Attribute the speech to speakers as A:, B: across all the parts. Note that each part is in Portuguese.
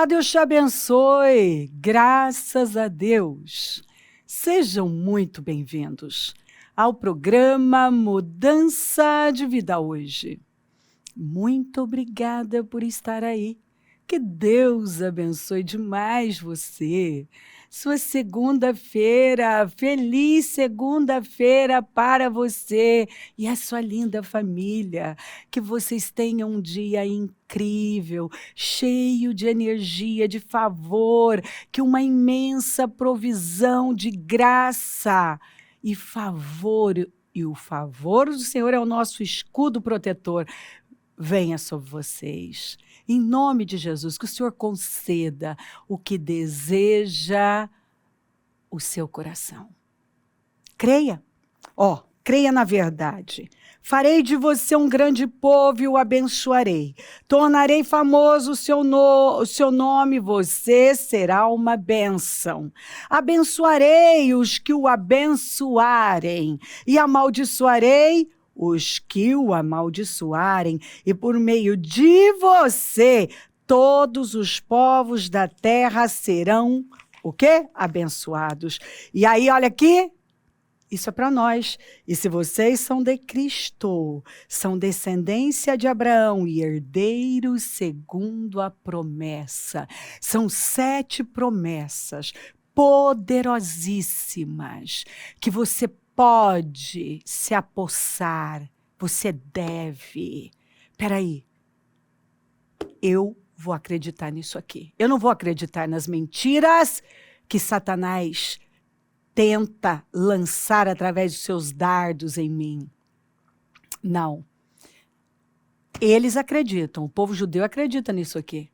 A: Olá, Deus te abençoe. Graças a Deus. Sejam muito bem-vindos ao programa Mudança de Vida Hoje. Muito obrigada por estar aí. Que Deus abençoe demais você. Sua segunda-feira, feliz segunda-feira para você e a sua linda família. Que vocês tenham um dia incrível, cheio de energia, de favor, que uma imensa provisão de graça e favor, e o favor do Senhor é o nosso escudo protetor, venha sobre vocês. Em nome de Jesus, que o Senhor conceda o que deseja o seu coração. Creia. Creia na verdade. Farei de você um grande povo e o abençoarei. Tornarei famoso o seu nome, você será uma bênção. Abençoarei os que o abençoarem e amaldiçoarei os que o amaldiçoarem, e por meio de você, todos os povos da terra serão, o quê? Abençoados. E aí, olha aqui, isso é para nós. E se vocês são de Cristo, são descendência de Abraão e herdeiros segundo a promessa. São 7 promessas poderosíssimas que você pode se apossar, você deve. Peraí, eu vou acreditar nisso aqui. Eu não vou acreditar nas mentiras que Satanás tenta lançar através dos seus dardos em mim. Não. Eles acreditam, o povo judeu acredita nisso aqui.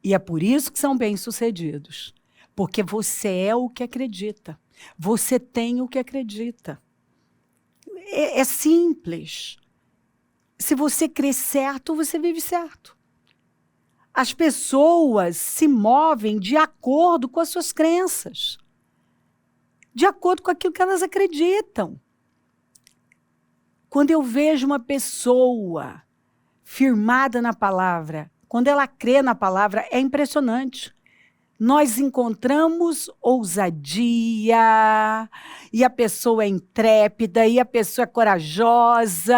A: E é por isso que são bem-sucedidos. Porque você é o que acredita. Você tem o que acredita. É simples. Se você crê certo, você vive certo. As pessoas se movem de acordo com as suas crenças. De acordo com aquilo que elas acreditam. Quando eu vejo uma pessoa firmada na palavra, quando ela crê na palavra, é impressionante. Nós encontramos ousadia, e a pessoa é intrépida, e a pessoa é corajosa.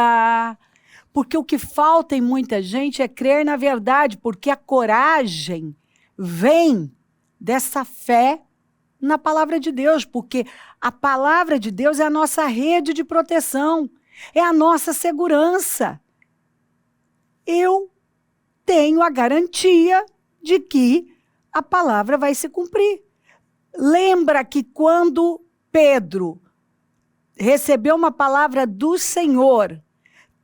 A: Porque o que falta em muita gente é crer na verdade, porque a coragem vem dessa fé na palavra de Deus, porque a palavra de Deus é a nossa rede de proteção, é a nossa segurança. Eu tenho a garantia de que a palavra vai se cumprir. Lembra que quando Pedro recebeu uma palavra do Senhor,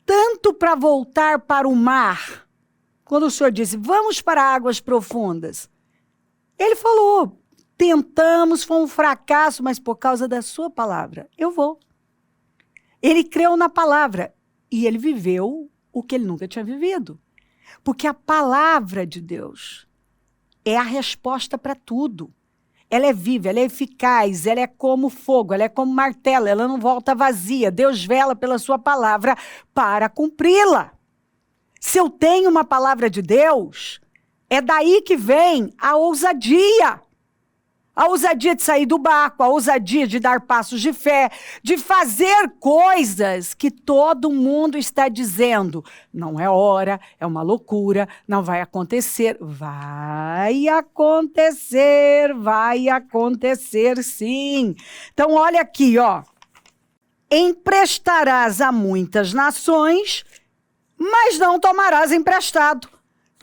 A: tanto para voltar para o mar, quando o Senhor disse, vamos para águas profundas, ele falou, tentamos, foi um fracasso, mas por causa da sua palavra, eu vou. Ele creu na palavra e ele viveu o que ele nunca tinha vivido. Porque a palavra de Deus é a resposta para tudo. Ela é viva, ela é eficaz, ela é como fogo, ela é como martelo, ela não volta vazia. Deus vela pela sua palavra para cumpri-la. Se eu tenho uma palavra de Deus, é daí que vem a ousadia. A ousadia de sair do barco, a ousadia de dar passos de fé, de fazer coisas que todo mundo está dizendo. Não é hora, é uma loucura, não vai acontecer. Vai acontecer sim. Então olha aqui, ó. Emprestarás a muitas nações, mas não tomarás emprestado.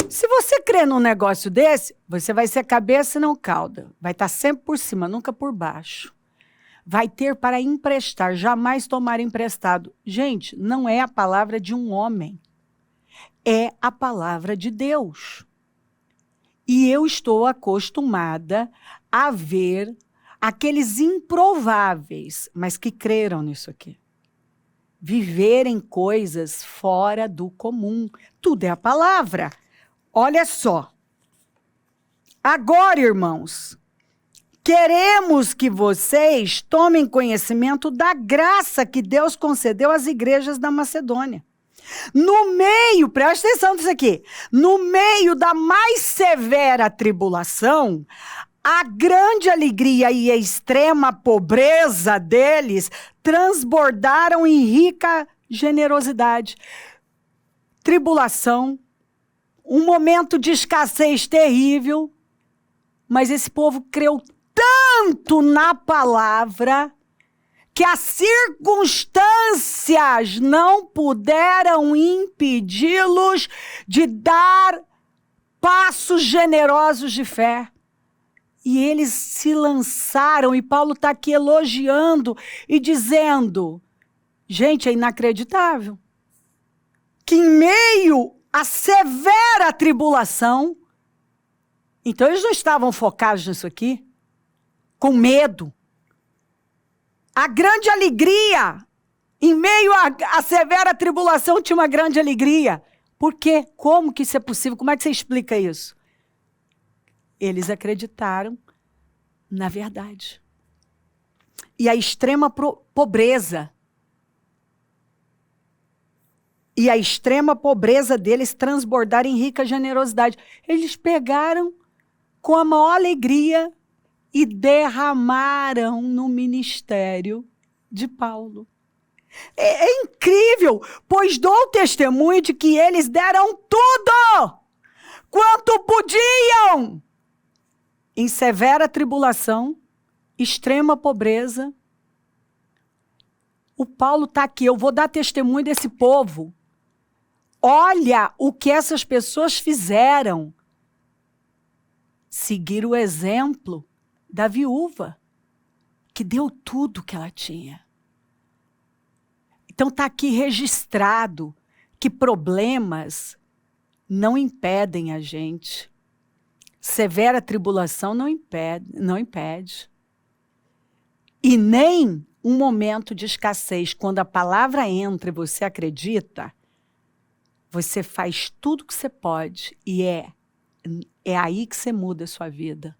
A: Se você crê num negócio desse, você vai ser cabeça e não cauda. Vai estar sempre por cima, nunca por baixo. Vai ter para emprestar, jamais tomar emprestado. Gente, não é a palavra de um homem. É a palavra de Deus. E eu estou acostumada a ver aqueles improváveis, mas que creram nisso aqui. Viverem coisas fora do comum. Tudo é a palavra. Olha só, agora, irmãos, queremos que vocês tomem conhecimento da graça que Deus concedeu às igrejas da Macedônia. No meio, presta atenção nisso aqui, no meio da mais severa tribulação, a grande alegria e a extrema pobreza deles transbordaram em rica generosidade. Tribulação, um momento de escassez terrível, mas esse povo creu tanto na palavra que as circunstâncias não puderam impedi-los de dar passos generosos de fé. E eles se lançaram, e Paulo está aqui elogiando e dizendo, gente, é inacreditável, que em meio à severa tribulação, então eles não estavam focados nisso aqui, com medo. A grande alegria, em meio à severa tribulação, tinha uma grande alegria. Por quê? Como que isso é possível? Como é que você explica isso? Eles acreditaram na verdade. E a extrema pobreza. E a extrema pobreza deles transbordaram em rica generosidade. Eles pegaram com a maior alegria e derramaram no ministério de Paulo. É incrível, pois dou testemunho de que eles deram tudo quanto podiam. Em severa tribulação, extrema pobreza. O Paulo está aqui, eu vou dar testemunho desse povo. Olha o que essas pessoas fizeram. Seguir o exemplo da viúva, que deu tudo que ela tinha. Então está aqui registrado que problemas não impedem a gente. Severa tribulação não impede. E nem um momento de escassez. Quando a palavra entra e você acredita, você faz tudo que você pode. E é aí que você muda a sua vida.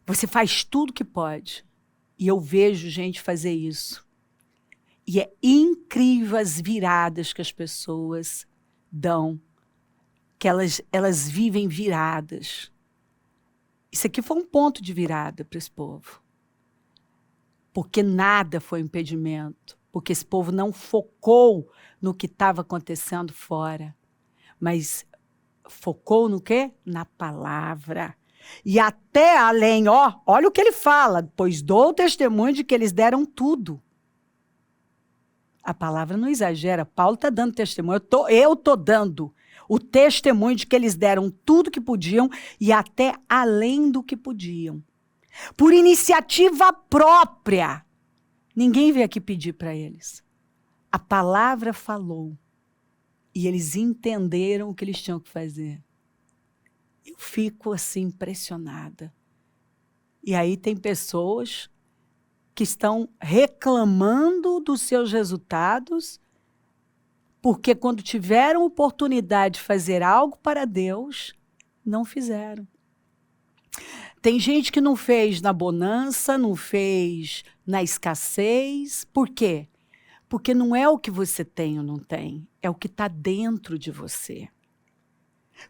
A: Você faz tudo que pode. E eu vejo gente fazer isso. E é incrível as viradas que as pessoas dão. Que elas vivem viradas. Isso aqui foi um ponto de virada para esse povo. Porque nada foi impedimento. Porque esse povo não focou no que estava acontecendo fora. Mas focou no quê? Na palavra. E até além, olha o que ele fala, pois dou testemunho de que eles deram tudo. A palavra não exagera, Paulo está dando testemunho, eu estou dando o testemunho de que eles deram tudo que podiam e até além do que podiam. Por iniciativa própria. Ninguém veio aqui pedir para eles. A palavra falou e eles entenderam o que eles tinham que fazer. Eu fico assim impressionada. E aí tem pessoas que estão reclamando dos seus resultados, porque quando tiveram oportunidade de fazer algo para Deus, não fizeram. Tem gente que não fez na bonança, não fez na escassez. Por quê? Porque não é o que você tem ou não tem, é o que está dentro de você.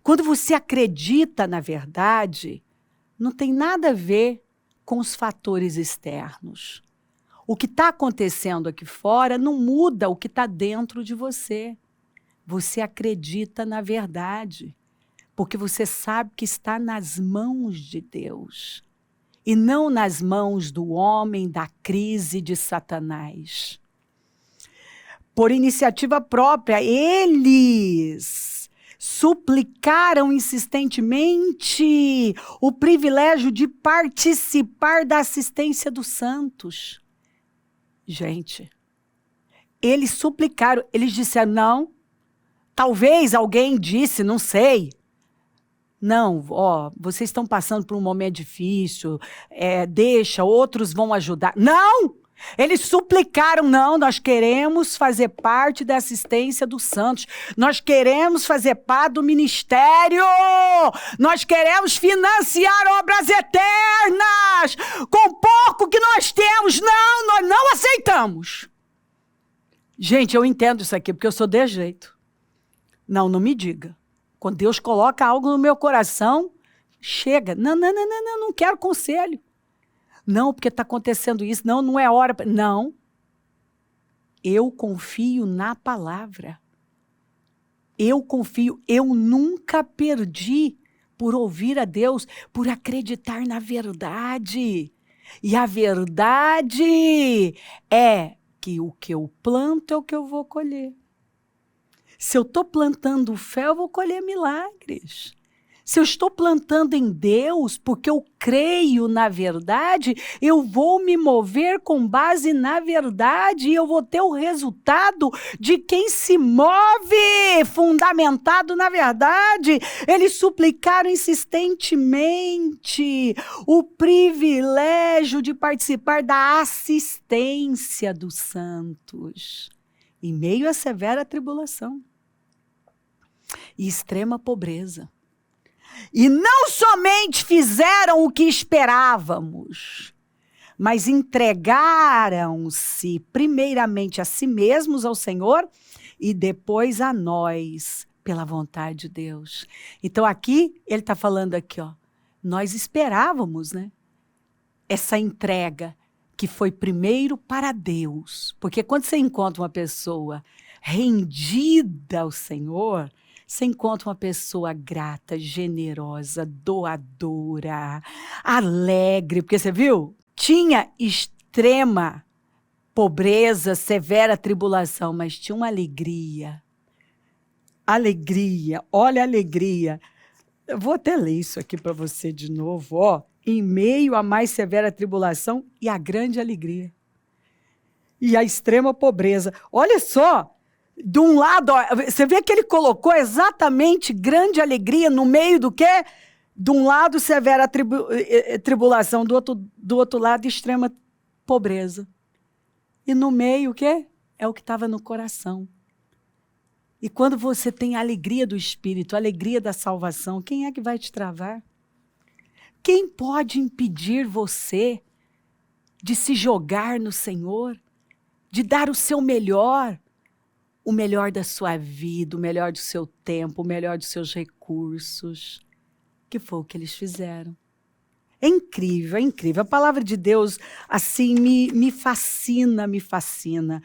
A: Quando você acredita na verdade, não tem nada a ver com os fatores externos. O que está acontecendo aqui fora não muda o que está dentro de você. Você acredita na verdade, porque você sabe que está nas mãos de Deus e não nas mãos do homem, da crise de Satanás. Por iniciativa própria, eles suplicaram insistentemente o privilégio de participar da assistência dos santos. Gente, eles suplicaram, eles disseram, não, talvez alguém disse, não sei, não, vocês estão passando por um momento difícil, deixa, outros vão ajudar. Não! Eles suplicaram, não, nós queremos fazer parte da assistência dos santos, nós queremos fazer parte do ministério, nós queremos financiar obras eternas, com pouco que nós temos, não, nós não aceitamos. Gente, eu entendo isso aqui, porque eu sou de jeito. Não, não me diga. Quando Deus coloca algo no meu coração, chega. Não, não, não, não, não, não quero conselho. Não, porque está acontecendo isso. Não, não é hora. Não. Eu confio na palavra. Eu confio. Eu nunca perdi por ouvir a Deus, por acreditar na verdade. E a verdade é que o que eu planto é o que eu vou colher. Se eu estou plantando fé, eu vou colher milagres. Se eu estou plantando em Deus, porque eu creio na verdade, eu vou me mover com base na verdade e eu vou ter o resultado de quem se move fundamentado na verdade. Eles suplicaram insistentemente o privilégio de participar da assistência dos santos em meio à severa tribulação e extrema pobreza. E não somente fizeram o que esperávamos, mas entregaram-se primeiramente a si mesmos ao Senhor e depois a nós, pela vontade de Deus. Então aqui, ele está falando aqui, ó, nós esperávamos, né? Essa entrega que foi primeiro para Deus. Porque quando você encontra uma pessoa rendida ao Senhor, você encontra uma pessoa grata, generosa, doadora, alegre. Porque você viu? Tinha extrema pobreza, severa tribulação, mas tinha uma alegria. Alegria, olha a alegria. Eu vou até ler isso aqui para você de novo, ó. Em meio à mais severa tribulação e à grande alegria. E à extrema pobreza. Olha só! De um lado, ó, você vê que ele colocou exatamente grande alegria no meio do quê? De um lado, severa tribulação, do outro lado, extrema pobreza. E no meio, o quê? É o que estava no coração. E quando você tem a alegria do Espírito, a alegria da salvação, quem é que vai te travar? Quem pode impedir você de se jogar no Senhor, de dar o seu melhor? O melhor da sua vida, o melhor do seu tempo, o melhor dos seus recursos, que foi o que eles fizeram. É incrível, é incrível. A palavra de Deus, assim, me fascina, me fascina.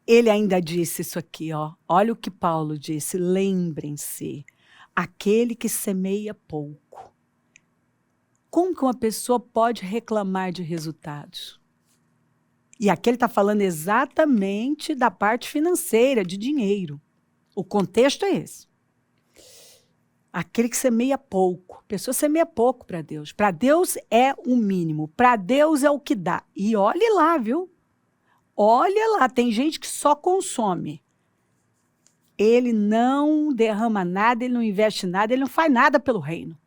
A: Ele ainda disse isso aqui, ó. Olha o que Paulo disse, lembrem-se, aquele que semeia pouco. Como que uma pessoa pode reclamar de resultados? E aqui ele está falando exatamente da parte financeira, de dinheiro. O contexto é esse. Aquele que semeia pouco. A pessoa semeia pouco para Deus. Para Deus é o mínimo. Para Deus é o que dá. E olhe lá, viu? Olha lá, tem gente que só consome. Ele não derrama nada, ele não investe nada, ele não faz nada pelo reino.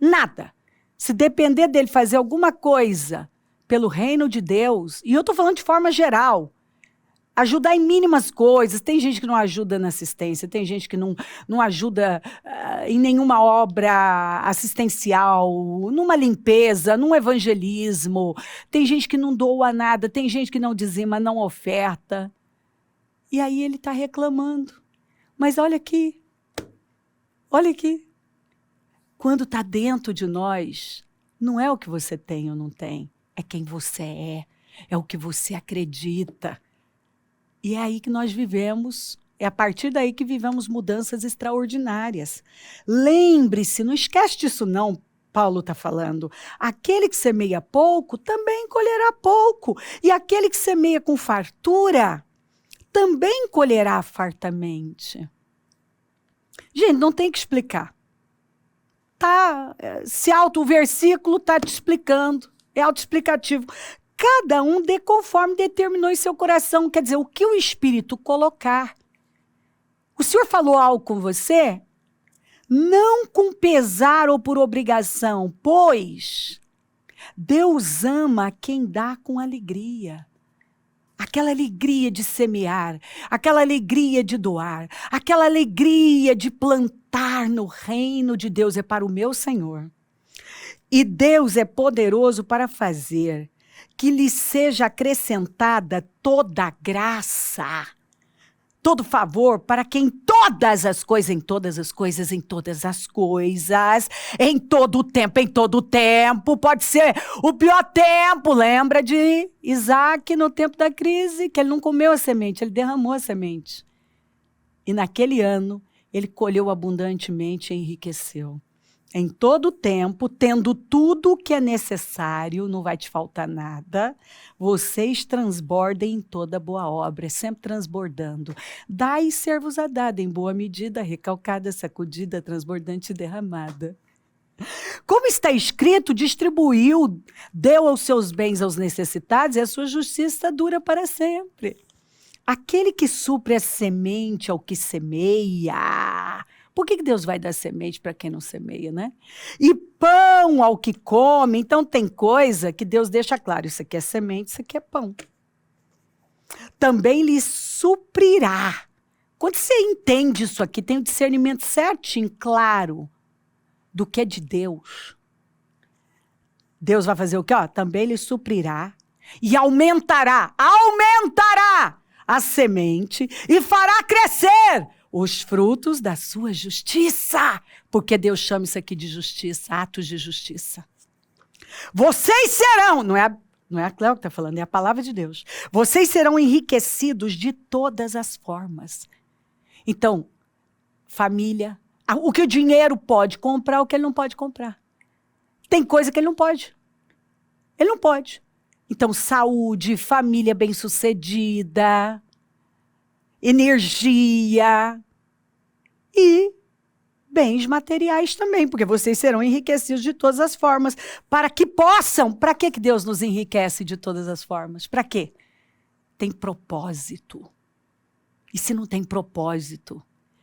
A: Nada. Se depender dele fazer alguma coisa pelo reino de Deus, e eu estou falando de forma geral, ajudar em mínimas coisas. Tem gente que não ajuda na assistência, tem gente que não ajuda em nenhuma obra assistencial, numa limpeza, num evangelismo. Tem gente que não doa nada, tem gente que não dizima, não oferta. E aí ele está reclamando. Mas olha aqui, olha aqui. Quando está dentro de nós, não é o que você tem ou não tem, é quem você é o que você acredita. E é aí que nós vivemos, é a partir daí que vivemos mudanças extraordinárias. Lembre-se, não esquece disso não, Paulo está falando. Aquele que semeia pouco, também colherá pouco. E aquele que semeia com fartura, também colherá fartamente. Gente, não tem que explicar. O versículo está te explicando, é autoexplicativo. Cada um dê conforme determinou em seu coração, quer dizer, o que o Espírito colocar. O Senhor falou algo com você? Não com pesar ou por obrigação, pois Deus ama quem dá com alegria. Aquela alegria de semear, aquela alegria de doar, aquela alegria de plantar no reino de Deus é para o meu Senhor. E Deus é poderoso para fazer que lhe seja acrescentada toda graça, todo favor, para que em todas as coisas, em todas as coisas, em todas as coisas, em todo o tempo, pode ser o pior tempo. Lembra de Isaac no tempo da crise, que ele não comeu a semente, ele derramou a semente. E naquele ano, ele colheu abundantemente e enriqueceu. Em todo o tempo, tendo tudo o que é necessário, não vai te faltar nada, vocês transbordem em toda boa obra, sempre transbordando. Dai e ser-vos-á dado em boa medida, recalcada, sacudida, transbordante e derramada. Como está escrito, distribuiu, deu os seus bens aos necessitados e a sua justiça dura para sempre. Aquele que supre a semente ao que semeia. Por que Deus vai dar semente para quem não semeia, né? E pão ao que come. Então tem coisa que Deus deixa claro. Isso aqui é semente, isso aqui é pão. Também lhe suprirá. Quando você entende isso aqui, tem o discernimento certinho, claro, do que é de Deus. Deus vai fazer o quê? Também lhe suprirá e aumentará a semente e fará crescer os frutos da sua justiça. Porque Deus chama isso aqui de justiça, atos de justiça. Vocês serão, não é a Cléo que está falando, é a palavra de Deus. Vocês serão enriquecidos de todas as formas. Então, família, o que o dinheiro pode comprar, o que ele não pode comprar. Tem coisa que ele não pode. Ele não pode. Então, saúde, família bem-sucedida, energia e bens materiais também, porque vocês serão enriquecidos de todas as formas, para que possam. Para que Deus nos enriquece de todas as formas? Para quê? Tem propósito. E se não tem propósito,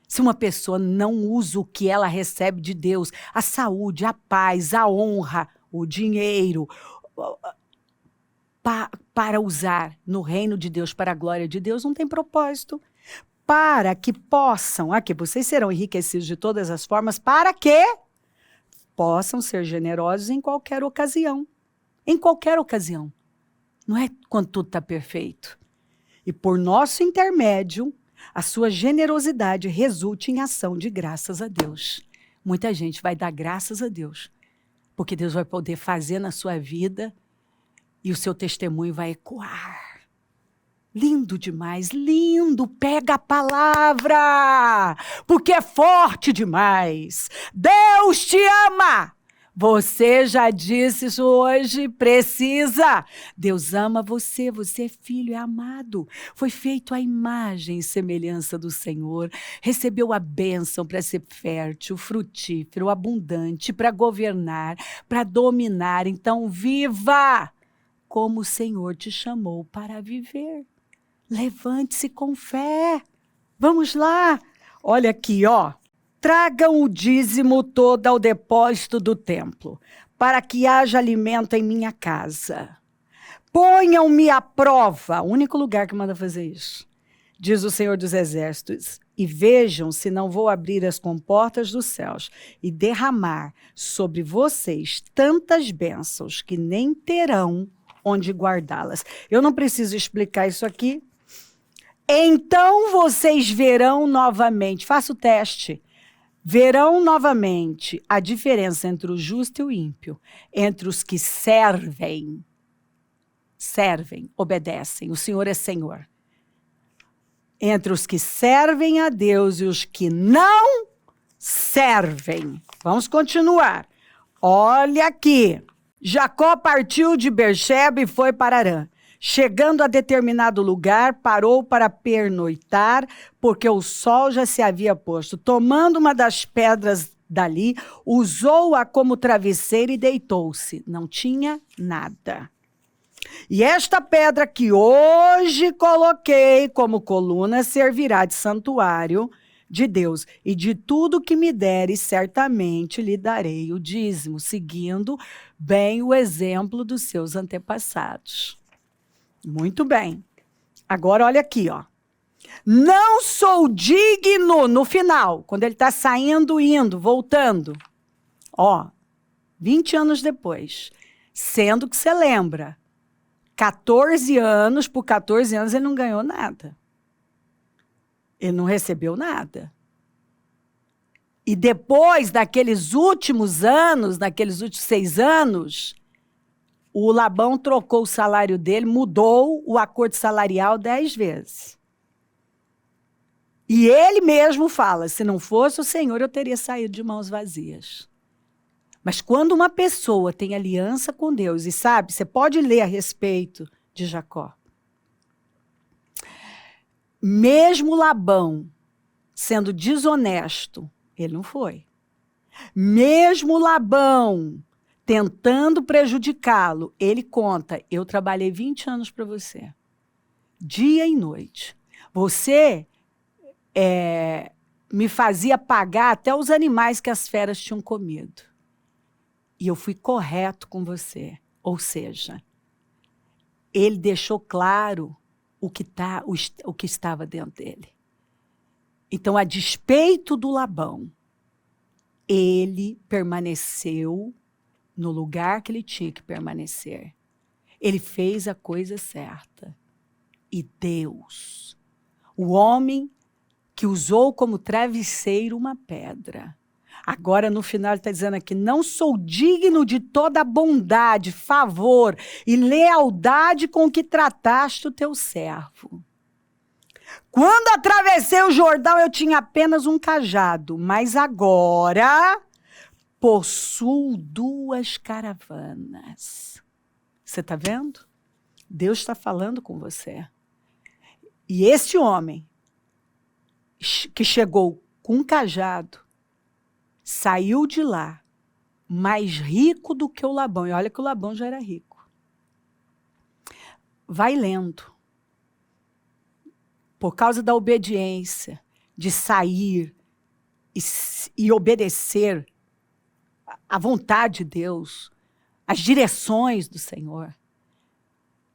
A: se uma pessoa não usa o que ela recebe de Deus, a saúde, a paz, a honra, o dinheiro, para usar no reino de Deus, para a glória de Deus, não tem propósito. Para que possam, aqui vocês serão enriquecidos de todas as formas, para que possam ser generosos em qualquer ocasião. Em qualquer ocasião. Não é quando tudo está perfeito. E por nosso intermédio, a sua generosidade resulte em ação de graças a Deus. Muita gente vai dar graças a Deus, porque Deus vai poder fazer na sua vida e o seu testemunho vai ecoar. Lindo demais, lindo, pega a palavra, porque é forte demais. Deus te ama. Você já disse isso hoje, precisa. Deus ama você, você é filho, é amado. Foi feito à imagem e semelhança do Senhor. Recebeu a bênção para ser fértil, frutífero, abundante, para governar, para dominar. Então, viva como o Senhor te chamou para viver. Levante-se com fé. Vamos lá. Olha aqui, ó. Tragam o dízimo todo ao depósito do templo, para que haja alimento em minha casa. Ponham-me à prova, o único lugar que manda fazer isso, diz o Senhor dos Exércitos, e vejam se não vou abrir as comportas dos céus e derramar sobre vocês tantas bênçãos que nem terão onde guardá-las. Eu não preciso explicar isso aqui. Então vocês verão novamente, faça o teste, verão novamente a diferença entre o justo e o ímpio, entre os que servem, obedecem, o Senhor é Senhor. Entre os que servem a Deus e os que não servem. Vamos continuar. Olha aqui. Jacó partiu de Berseba e foi para Harã. Chegando a determinado lugar, parou para pernoitar, porque o sol já se havia posto. Tomando uma das pedras dali, usou-a como travesseiro e deitou-se. Não tinha nada. E esta pedra que hoje coloquei como coluna servirá de santuário de Deus. E de tudo que me deres, certamente lhe darei o dízimo, seguindo bem o exemplo dos seus antepassados. Muito bem. Agora olha aqui, ó. Não sou digno, no final, quando ele está saindo, indo, voltando. Ó, 20 anos depois. Sendo que você lembra, 14 anos, por 14 anos ele não ganhou nada. Ele não recebeu nada. E depois daqueles últimos anos, naqueles últimos 6 anos, o Labão trocou o salário dele, mudou o acordo salarial 10 vezes. E ele mesmo fala, se não fosse o Senhor, eu teria saído de mãos vazias. Mas quando uma pessoa tem aliança com Deus, e sabe, você pode ler a respeito de Jacó. Mesmo Labão sendo desonesto, ele não foi. Mesmo Labão tentando prejudicá-lo, ele conta, eu trabalhei 20 anos para você, dia e noite. Você me fazia pagar até os animais que as feras tinham comido. E eu fui correto com você. Ou seja, ele deixou claro o que estava dentro dele. Então, a despeito do Labão, ele permaneceu no lugar que ele tinha que permanecer. Ele fez a coisa certa. E Deus, o homem que usou como travesseiro uma pedra. Agora, no final, ele está dizendo aqui, não sou digno de toda a bondade, favor e lealdade com que trataste o teu servo. Quando atravessei o Jordão, eu tinha apenas um cajado, mas agora possuo 2 caravanas. Você está vendo? Deus está falando com você. E esse homem, que chegou com um cajado, saiu de lá mais rico do que o Labão. E olha que o Labão já era rico. Vai lendo. Por causa da obediência, de sair e obedecer à vontade de Deus, às direções do Senhor,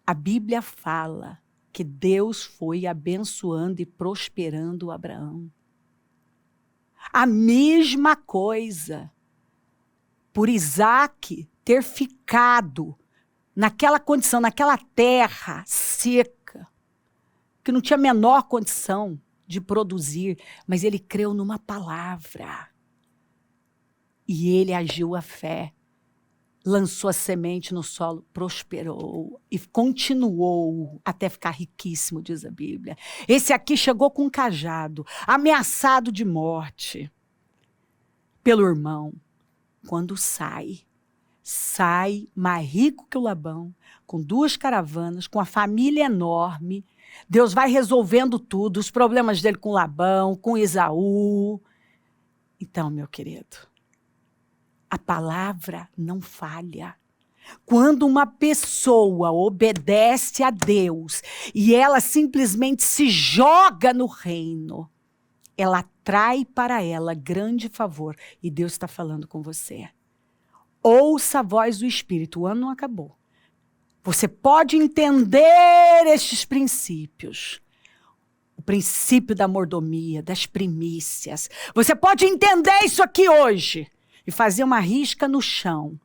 A: a Bíblia fala que Deus foi abençoando e prosperando Abraão. A mesma coisa por Isaac ter ficado naquela condição, naquela terra seca, que não tinha a menor condição de produzir, mas ele creu numa palavra. E ele agiu à fé, lançou a semente no solo, prosperou e continuou até ficar riquíssimo, diz a Bíblia. Esse aqui chegou com um cajado, ameaçado de morte pelo irmão. Quando sai mais rico que o Labão, com 2 caravanas, com a família enorme. Deus vai resolvendo tudo, os problemas dele com Labão, com Esaú. Então, meu querido, a palavra não falha. Quando uma pessoa obedece a Deus e ela simplesmente se joga no reino, ela atrai para ela grande favor. E Deus está falando com você. Ouça a voz do Espírito. O ano não acabou. Você pode entender estes princípios. O princípio da mordomia, das primícias. Você pode entender isso aqui hoje e fazer uma risca no chão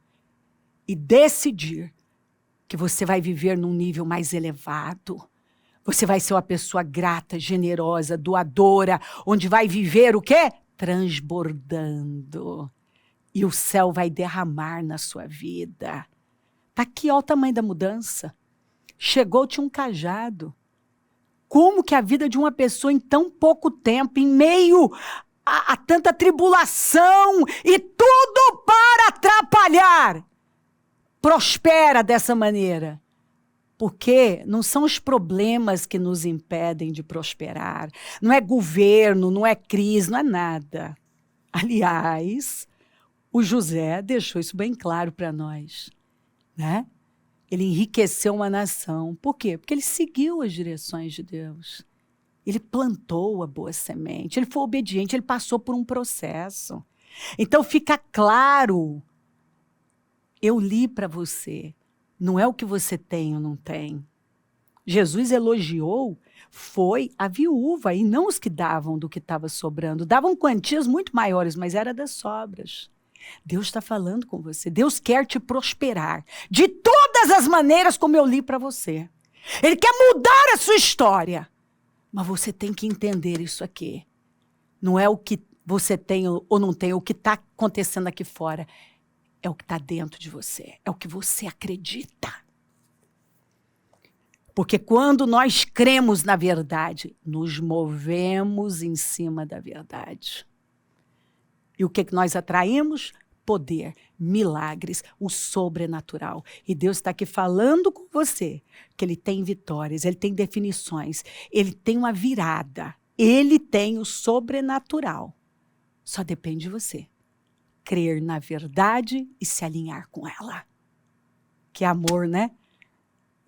A: e decidir que você vai viver num nível mais elevado. Você vai ser uma pessoa grata, generosa, doadora, onde vai viver o quê? Transbordando. E o céu vai derramar na sua vida. Está aqui, olha o tamanho da mudança. Chegou, tinha um cajado. Como que a vida de uma pessoa em tão pouco tempo, em meio a tanta tribulação e tudo para atrapalhar, prospera dessa maneira? Porque não são os problemas que nos impedem de prosperar. Não é governo, não é crise, não é nada. Aliás, o José deixou isso bem claro para nós, né? Ele enriqueceu uma nação. Por quê? Porque ele seguiu as direções de Deus. Ele plantou a boa semente, ele foi obediente, ele passou por um processo. Então fica claro, eu li para você, não é o que você tem ou não tem. Jesus elogiou, foi a viúva e não os que davam do que estava sobrando. Davam quantias muito maiores, mas era das sobras. Deus está falando com você. Deus quer te prosperar de toda todas as maneiras como eu li para você. Ele quer mudar a sua história. Mas você tem que entender isso aqui. Não é o que você tem ou não tem, o que está acontecendo aqui fora. É o que está dentro de você. É o que você acredita. Porque quando nós cremos na verdade, nos movemos em cima da verdade. E o que nós atraímos? Poder, milagres, o sobrenatural. E Deus está aqui falando com você que Ele tem vitórias, Ele tem definições, Ele tem uma virada, Ele tem o sobrenatural. Só depende de você. Crer na verdade e se alinhar com ela. Que amor, né?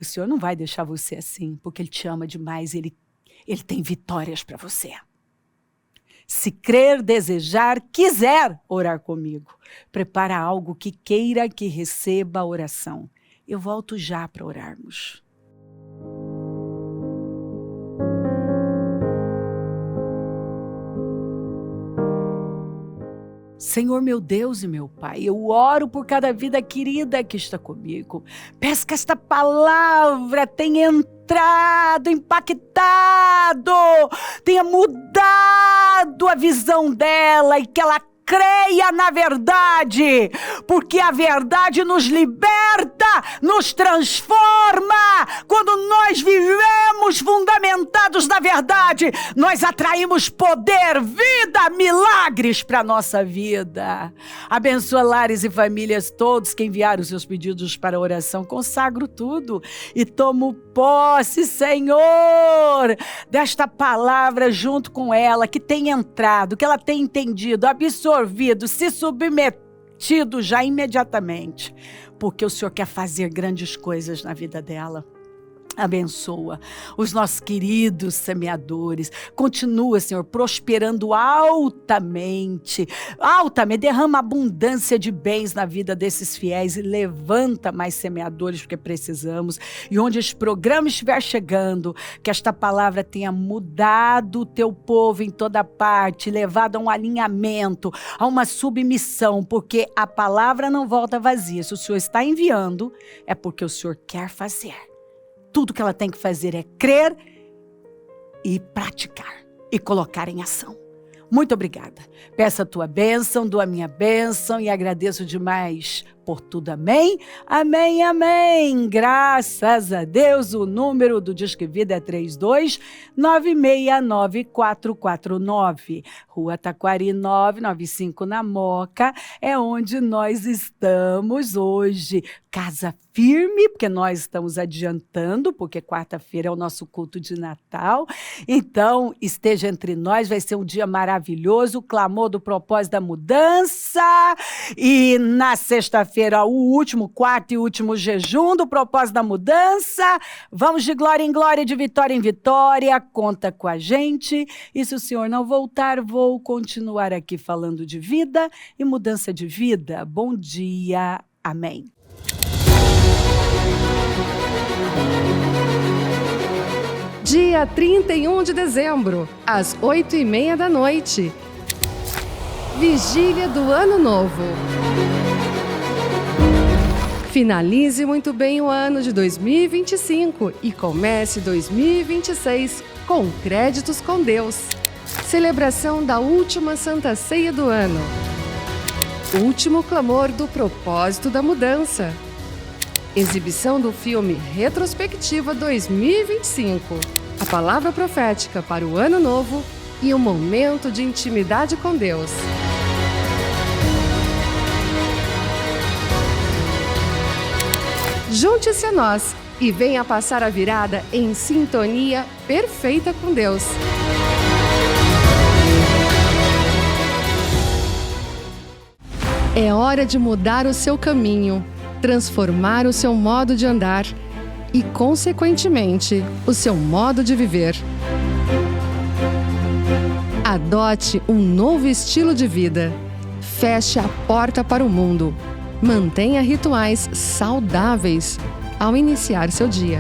A: O Senhor não vai deixar você assim, porque Ele te ama demais, Ele tem vitórias para você. Se crer, desejar, quiser orar comigo, prepara algo que queira que receba a oração. Eu volto já para orarmos. Senhor, meu Deus e meu Pai, eu oro por cada vida querida que está comigo. Peço que esta palavra tenha entrado, impactado, tenha mudado a visão dela e que ela creia na verdade, porque a verdade nos liberta, nos transforma. Quando nós vivemos fundamentados na verdade, nós atraímos poder, vida, milagres para a nossa vida. Abençoa lares e famílias todos que enviaram os seus pedidos para oração. Consagro tudo e tomo posse, Senhor, desta palavra junto com ela, que tem entrado, que ela tem entendido, absorvido, se submetido já imediatamente, porque o Senhor quer fazer grandes coisas na vida dela. Abençoa os nossos queridos semeadores. Continua, Senhor, prosperando altamente. Derrama abundância de bens na vida desses fiéis e levanta mais semeadores, porque precisamos. E onde esse programa estiver chegando, que esta palavra tenha mudado o teu povo em toda parte, levado a um alinhamento, a uma submissão, porque a palavra não volta vazia. Se o Senhor está enviando, é porque o Senhor quer fazer. Tudo que ela tem que fazer é crer e praticar e colocar em ação. Muito obrigada. Peço a tua bênção, dou a minha bênção e agradeço demais por tudo. Amém? Amém, amém. Graças a Deus. O número do Disque Vida é 32-969-449. Rua Taquari 995, na Moca. É onde nós estamos hoje. Casa firme, porque nós estamos adiantando, porque quarta-feira é o nosso culto de Natal. Então, esteja entre nós, vai ser um dia maravilhoso. O clamor do propósito da mudança. E na sexta-feira, o quarto e último jejum do propósito da mudança. Vamos de glória em glória, de vitória em vitória. Conta com a gente. E se o Senhor não voltar, vou continuar aqui falando de vida e mudança de vida. Bom dia. Amém.
B: Dia 31 de dezembro, às 8h30 da noite. Vigília do Ano Novo. Finalize muito bem o ano de 2025 e comece 2026 com créditos com Deus. Celebração da última Santa Ceia do ano. Último clamor do propósito da mudança. Exibição do filme Retrospectiva 2025. A palavra profética para o ano novo e um momento de intimidade com Deus. Junte-se a nós e venha passar a virada em sintonia perfeita com Deus. É hora de mudar o seu caminho, transformar o seu modo de andar e, consequentemente, o seu modo de viver. Adote um novo estilo de vida. Feche a porta para o mundo. Mantenha rituais saudáveis ao iniciar seu dia.